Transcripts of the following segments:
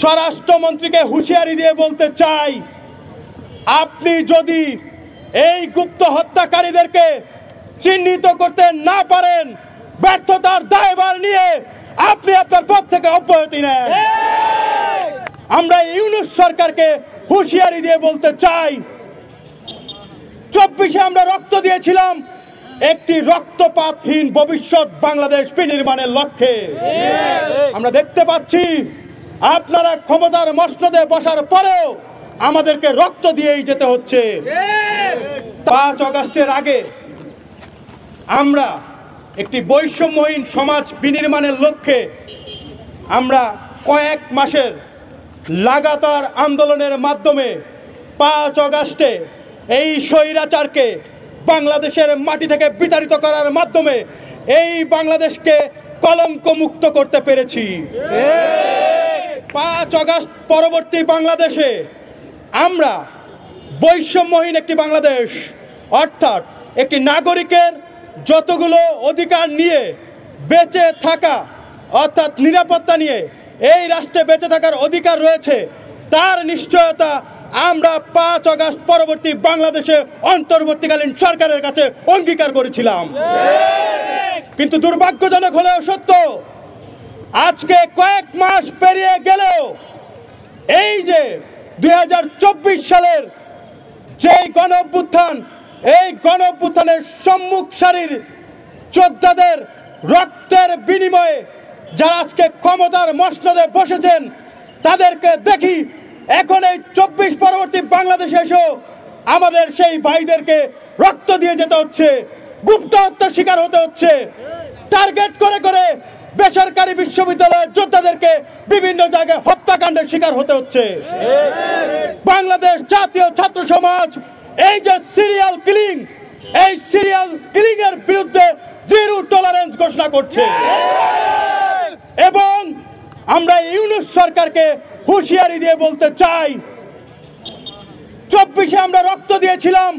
স্বরাষ্ট্রমন্ত্রীকে হুঁশিয়ারি দিয়ে বলতে চাই, আপনি যদি এই গুপ্ত হত্যাকারীদেরকে চিহ্নিত করতে না পারেন, ব্যর্থতার দায়ভার নিয়ে আপনি আপনার পদ থেকে অব্যাহতি নেন। আমরা ইউনূস সরকারকে হুঁশিয়ারি দিয়ে বলতে চাই, 24-এ আমরা রক্ত দিয়েছিলাম একটি রক্তপাতহীন ভবিষ্যৎ বাংলাদেশ বিনির্মাণের লক্ষ্যে। আমরা দেখতে পাচ্ছি আপনারা ক্ষমতার মসনদে বসার পরেও আমাদেরকে রক্ত দিয়েই যেতে হচ্ছে। 5 আগস্টের আগে আমরা একটি বৈষম্যহীন সমাজ বিনির্মাণের লক্ষ্যে আমরা কয়েক মাসের লাগাতার আন্দোলনের মাধ্যমে 5 আগস্টে এই স্বৈরাচারকে বাংলাদেশের মাটি থেকে বিতাড়িত করার মাধ্যমে এই বাংলাদেশকে কলঙ্ক মুক্ত করতে পেরেছি। 5 আগস্ট পরবর্তী বাংলাদেশে আমরা বৈষম্যহীন একটি বাংলাদেশ, অর্থাৎ একটি নাগরিকের যতগুলো অধিকার নিয়ে বেঁচে থাকা, অর্থাৎ নিরাপত্তা নিয়ে এই রাষ্ট্রে বেঁচে থাকার অধিকার রয়েছে, তার নিশ্চয়তা আমরা 5 আগস্ট পরবর্তী বাংলাদেশে অন্তর্বর্তীকালীন সরকারের কাছে অঙ্গীকার করেছিলাম। কিন্তু দুর্ভাগ্যজনক হলেও সত্য, আজকে কয়েক মাস পেরিয়ে গেলেও এই যে 2024 সালের যে গণঅভ্যুত্থান, এই গণঅভ্যুত্থানের সম্মুখ সারির যোদ্ধাদের রক্তের বিনিময়ে যারা আজকে ক্ষমতার মসনদে বসেছেন, তাদেরকে দেখি এখন এই 24 পরবর্তী বাংলাদেশে এসেও আমাদের সেই ভাইদেরকে রক্ত দিয়ে যেতে হচ্ছে, গুপ্ত হত্যার শিকার হতে হচ্ছে, টার্গেট করে করে বেসরকারি বিশ্ববিদ্যালয়ের যোদ্ধাদেরকে বিভিন্ন জায়গায় হত্যাকাণ্ডের শিকার হতে হচ্ছে। বাংলাদেশ জাতীয় ছাত্র সমাজ এই যে সিরিয়াল কিলিং, এই সিরিয়াল কিলিং এর বিরুদ্ধে জিরো টলারেন্স ঘোষণা করছে এবং আমরা ইউনূস সরকারকে হুঁশিয়ারি দিয়ে বলতে চাই, 24-এ আমরা রক্ত দিয়েছিলাম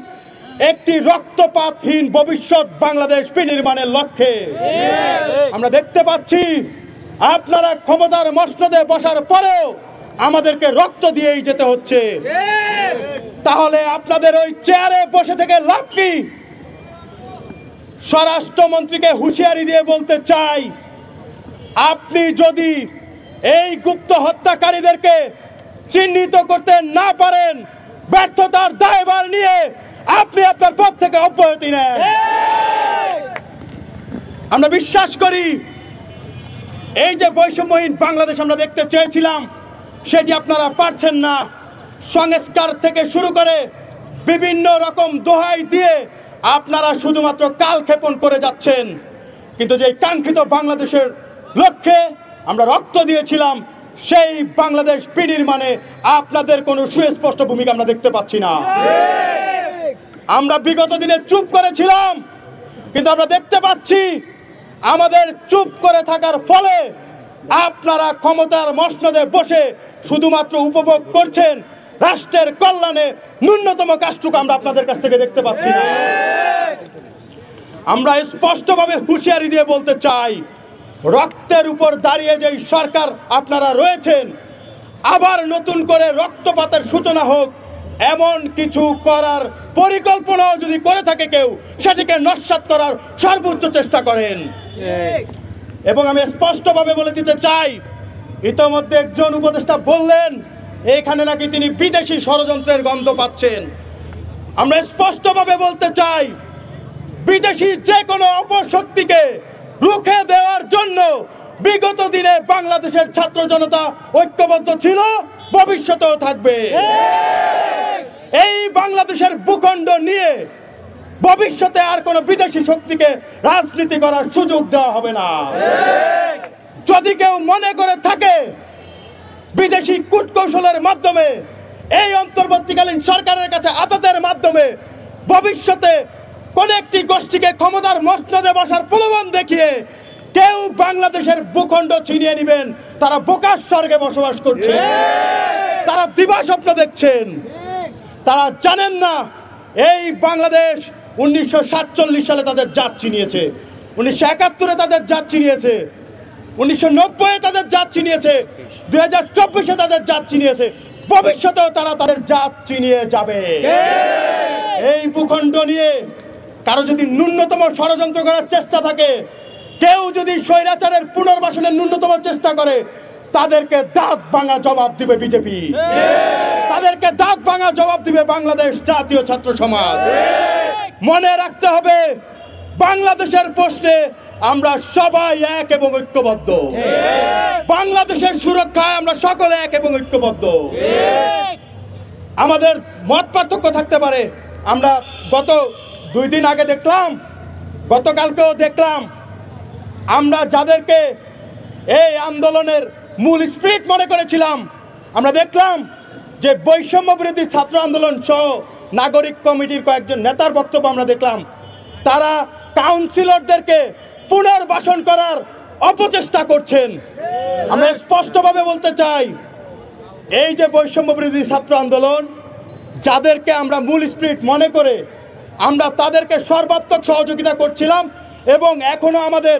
একটি রক্তপাতহীন ভবিষ্যৎ বাংলাদেশ বিনির্মাণের লক্ষ্যে। আমরা দেখতে পাচ্ছি আপনারা ক্ষমতার মসনদে বসার পরেও আমাদেরকে রক্ত দিয়েই যেতে হচ্ছে। তাহলে আপনাদের ওই চেয়ারে বসে থেকে লাভ কি? স্বরাষ্ট্রমন্ত্রীকে হুঁশিয়ারি দিয়ে বলতে চাই, আপনি যদি এই গুপ্ত হত্যাকারীদেরকে চিহ্নিত করতে না পারেন, ব্যর্থতার দায়ভার নিয়ে আপনি আপনার পদ থেকে অব্যাহতি নেন। আমরা বিশ্বাস করি এই যে বৈষম্যহীন বাংলাদেশ আমরা দেখতে চেয়েছিলাম, সেটি আপনারা পারছেন না। সংস্কার থেকে শুরু করে বিভিন্ন রকম দোহাই দিয়ে আপনারা শুধুমাত্র কালক্ষেপণ করে যাচ্ছেন। কিন্তু যে কাঙ্ক্ষিত বাংলাদেশের লক্ষ্যে আমরা রক্ত দিয়েছিলাম, সেই বাংলাদেশ বিনির্মাণে আপনাদের কোনো সুস্পষ্ট ভূমিকা আমরা দেখতে পাচ্ছি না। আমরা বিগত দিনে চুপ করেছিলাম, কিন্তু আমরা দেখতে পাচ্ছি আমাদের চুপ করে থাকার ফলে আপনারা ক্ষমতার মসনদে বসে শুধুমাত্র উপভোগ করছেন, রাষ্ট্রের কল্যাণে ন্যূনতম কাজটুকু আমরা আপনাদের কাছ থেকে দেখতে পাচ্ছি না। আমরা স্পষ্টভাবে হুঁশিয়ারি দিয়ে বলতে চাই, রক্তের উপর দাঁড়িয়ে যেই সরকার আপনারা রয়েছেন, আবার নতুন করে রক্তপাতের সূচনা হোক এমন কিছু করার পরিকল্পনাও যদি করে থাকে কেউ, সেটিকে নস্যাৎ করার সর্বোচ্চ চেষ্টা করেন। এবং আমি স্পষ্টভাবে বলে দিতে চাই, ইতোমধ্যে একজন উপদেষ্টা বললেন এখানে নাকি তিনি বিদেশি ষড়যন্ত্রের গন্ধ পাচ্ছেন। আমরা স্পষ্টভাবে বলতে চাই, বিদেশি যে কোনো অপশক্তিকে রুখে দেওয়ার জন্য বিগত দিনে বাংলাদেশের ছাত্র জনতা ঐক্যবদ্ধ ছিল, ভবিষ্যতেও থাকবে। এই বাংলাদেশের ভূখণ্ড নিয়ে ভবিষ্যতে আর কোনো বিদেশি শক্তিকে রাজনীতি করার সুযোগ দেওয়া হবে না। যদি কেউ মনে করে থাকে বিদেশি কূটকৌশলের মাধ্যমে, এই অন্তর্বর্তীকালীন সরকারের কাছে আতাতের মাধ্যমে ভবিষ্যতে কোন একটি গোষ্ঠীকে ক্ষমতার মসনদে বসার প্রলোভন দেখিয়ে কেউ বাংলাদেশের ভূখণ্ড ছিনিয়ে নেবেন, তারা বোকার স্বর্গে বসবাস করছে, তারা দিবা স্বপ্ন দেখছেন। তারা জানেন না এই বাংলাদেশ 1947 সালে তাদের জাত চিনিয়েছে, 1971-এ তাদের জাত চিনিয়েছে, 1990-এ তাদের জাত চিনিয়েছে, 2024-এ তাদের জাত চিনিয়েছে, ভবিষ্যতেও তারা তাদের জাত চিনিয়ে যাবে। এই ভূখণ্ড নিয়ে কারো যদি ন্যূনতম ষড়যন্ত্র করার চেষ্টা থাকে, কেউ যদি স্বৈরাচারের পুনর্বাসনের ন্যূনতম চেষ্টা করে, তাদেরকে দাঁত ভাঙা জবাব দিবে বিজেপি, তাদেরকে দাঁত ভাঙা জবাব দিবে বাংলাদেশ জাতীয় ছাত্র সমাজ। মনে রাখতে হবে, বাংলাদেশের প্রশ্নে আমরা সবাই এক এবং ঐক্যবদ্ধ, বাংলাদেশের সুরক্ষায় আমরা সকলে এক এবং ঐক্যবদ্ধ। আমাদের মত পার্থক্য থাকতে পারে, আমরা গত 2 দিন আগে দেখলাম, গতকালকেও দেখলাম, আমরা যাদেরকে এই আন্দোলনের মূল স্পিরিট মনে করেছিলাম, আমরা দেখলাম যে বৈষম্য বিরোধী ছাত্র আন্দোলন সহ নাগরিক কমিটির কয়েকজন নেতার বক্তব্য আমরা দেখলাম, তারা কাউন্সিলরদেরকে পুনর্বাসন করার অপচেষ্টা করছেন। আমরা স্পষ্টভাবে বলতে চাই, এই যে বৈষম্য বিরোধী ছাত্র আন্দোলন, যাদেরকে আমরা মূল স্পিরিট মনে করে আমরা তাদেরকে সর্বাত্মক সহযোগিতা করছিলাম এবং এখনো আমাদের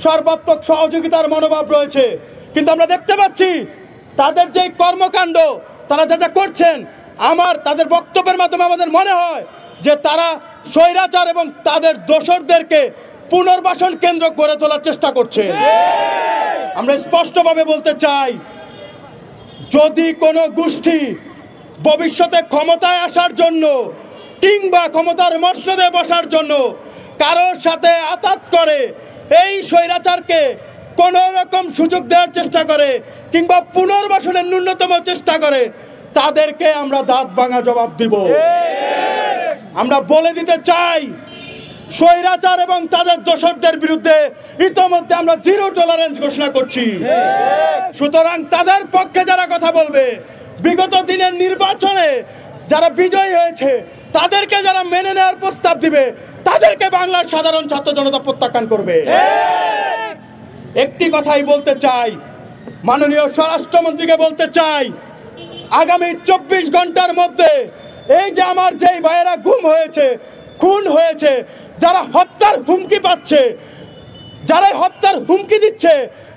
সর্বাত্মক সহযোগিতার মনোভাব রয়েছে, কিন্তু আমরা দেখতে পাচ্ছি তাদের যে কর্মকাণ্ড, তারা যা যা করছেন, তাদের বক্তব্যের মাধ্যমে আমাদের মনে হয় যে তারা স্বৈরাচার এবং তাদের দোসরদেরকে পুনর্বাসন কেন্দ্র গড়ে তোলার চেষ্টা করছে। আমরা স্পষ্টভাবে বলতে চাই, যদি কোনো গোষ্ঠী ভবিষ্যতে ক্ষমতায় আসার জন্য কিংবা ক্ষমতার মসনদে বসার জন্য কারোর সাথে আতাত করে, এই স্বৈরাচারকে কোনো রকম সুযোগ দেওয়ার চেষ্টা করে কিংবা পুনর্বাসনের ন্যূনতম চেষ্টা করে, তাদেরকে আমরা দাঁত ভাঙা জবাব দিব। আমরা বলে দিতে চাই, স্বৈরাচার এবং তাদের দোসরদের বিরুদ্ধে ইতোমধ্যে আমরা 0 টলারেন্স ঘোষণা করছি। সুতরাং তাদের পক্ষে যারা কথা বলবে, বিগত দিনের নির্বাচনে যারা বিজয়ী হয়েছে, তাদেরকে যারা মেনে নেওয়ার প্রস্তাব দিবে, তাদেরকে বাংলার সাধারণ ছাত্র জনতা প্রত্যাখ্যান করবে। একটি কথাই বলতে চাই, মাননীয় স্বরাষ্ট্রমন্ত্রীকে বলতে চাই, আগামী 24 ঘন্টার মধ্যে এই যে আমার যেই ভাইয়েরা গুম হয়েছে, খুন হয়েছে, যারা হত্যার হুমকি পাচ্ছে, যারা হত্যার হুমকি দিচ্ছে,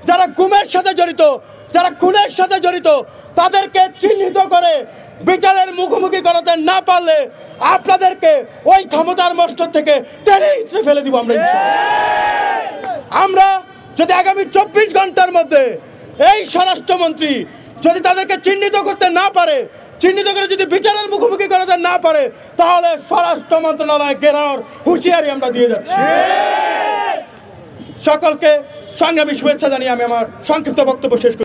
যারা গুমের সাথে জড়িত, যারা খুনের সাথে জড়িত, তাদেরকে চিহ্নিত করে বিচারের মুখোমুখি করাতে না পারলে আপনাদেরকে ওই ক্ষমতার মস্তক থেকে টেনে ইঁচড়ে ফেলে দিব আমরা। আমরা যদি আগামী 24 ঘন্টার মধ্যে এই স্বরাষ্ট্রমন্ত্রী যদি তাদেরকে চিহ্নিত করতে না পারে, চিহ্নিত করে যদি বিচারের মুখোমুখি করাতে না পারে, তাহলে স্বরাষ্ট্র মন্ত্রণালয় ঘেরাওর হুঁশিয়ারি আমরা দিয়ে যাচ্ছি। সকলকে সংগ্রামী শুভেচ্ছা জানিয়ে আমি আমার সংক্ষিপ্ত বক্তব্য শেষ করি।